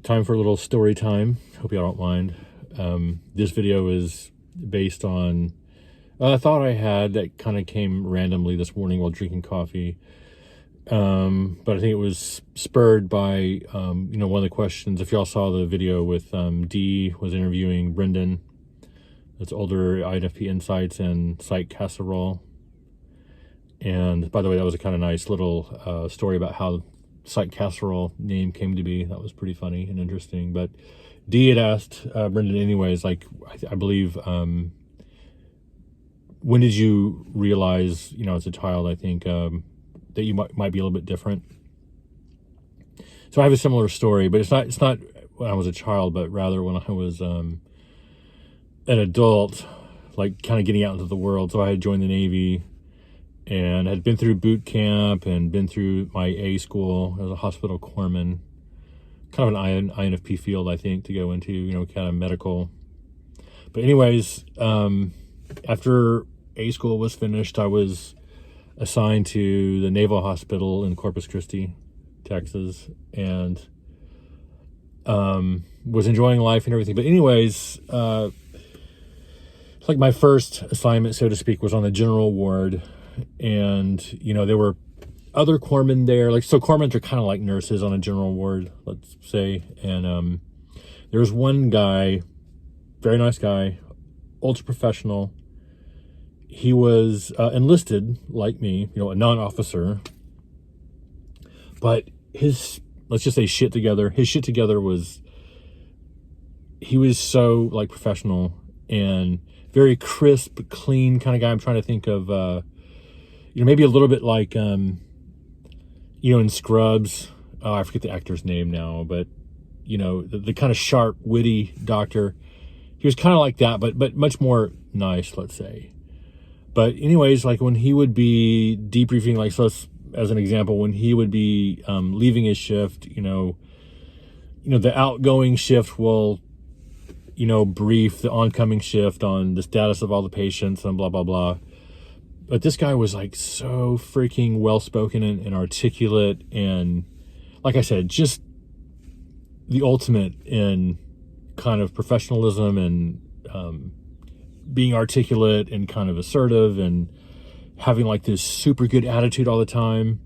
time for a little story time. Hope y'all don't mind. This video is based on a thought I had that kind of came randomly this morning while drinking coffee. But I think it was spurred by, one of the questions. If y'all saw the video with Dee was interviewing Brendan, that's older INFP Insights and Psych Casserole. And by the way, that was a kind of nice little story about how Psych Casserole name came to be. That was pretty funny and interesting. But Dee had asked Brendan anyways, like, I believe, when did you realize, as a child, I think, that you might be a little bit different? So I have a similar story, but it's not when I was a child, but rather when I was an adult, like kind of getting out into the world. So I had joined the Navy and had been through boot camp and been through my A school as a hospital corpsman, kind of an INFP field, I think, to go into, kind of medical. But anyways, after A school was finished, I was assigned to the Naval Hospital in Corpus Christi, Texas, and was enjoying life and everything. But anyways, like my first assignment, so to speak, was on the general ward. And, there were other corpsmen there. So corpsmen are kind of like nurses on a general ward, let's say. And there was one guy, very nice guy, ultra professional. He was enlisted like me, a non-officer. But his, let's just say his shit together was, he was so like professional and very crisp, clean kind of guy. I'm trying to think of, maybe a little bit like, in Scrubs. Oh, I forget the actor's name now, but, the kind of sharp, witty doctor. He was kind of like that, but much more nice, let's say. But anyways, like when he would be debriefing, like, so as an example, when he would be leaving his shift, the outgoing shift will, brief the oncoming shift on the status of all the patients and blah, blah, blah. But this guy was like so freaking well-spoken and articulate. And like I said, just the ultimate in kind of professionalism and being articulate and kind of assertive and having like this super good attitude all the time.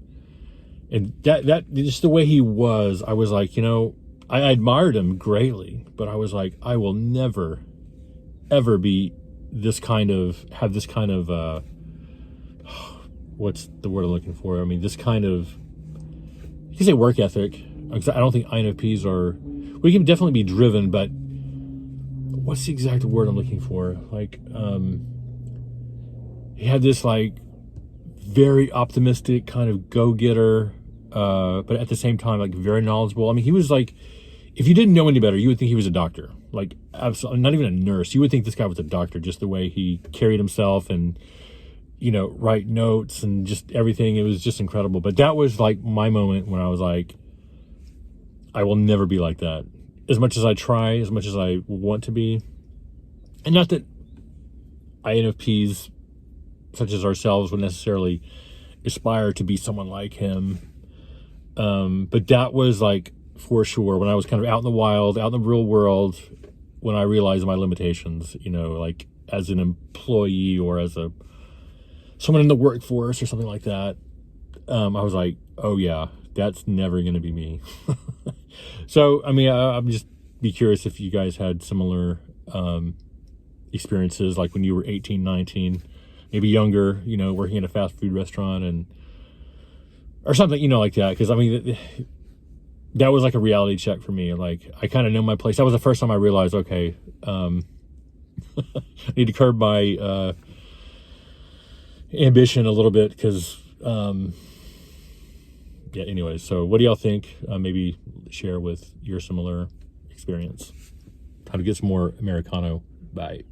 And that just the way he was, I was like, I admired him greatly, but I was like, I will never, ever be this kind of, what's the word I'm looking for? I mean, this kind of, you can say work ethic. I don't think INFPs are, we can definitely be driven, but what's the exact word I'm looking for? Like, he had this like very optimistic kind of go-getter, but at the same time, like very knowledgeable. I mean, he was like, if you didn't know any better, you would think he was a doctor. Like, absolutely, not even a nurse. You would think this guy was a doctor, just the way he carried himself and, write notes and just everything. It was just incredible. But that was like my moment when I was like, I will never be like that. As much as I try, as much as I want to be. And not that INFPs such as ourselves would necessarily aspire to be someone like him. But that was like, for sure, when I was kind of out in the wild, out in the real world, when I realized my limitations, like as an employee or as someone in the workforce or something like that, I was like, oh yeah, that's never going to be me. So, I mean, I'm just be curious if you guys had similar experiences, like when you were 18, 19, maybe younger, working at a fast food restaurant or something, like that. Because, I mean, that was like a reality check for me. Like, I kind of know my place. That was the first time I realized, okay, I need to curb my ambition a little bit because, yeah, anyways. So what do y'all think? Maybe share with your similar experience. How to get some more Americano. Bye.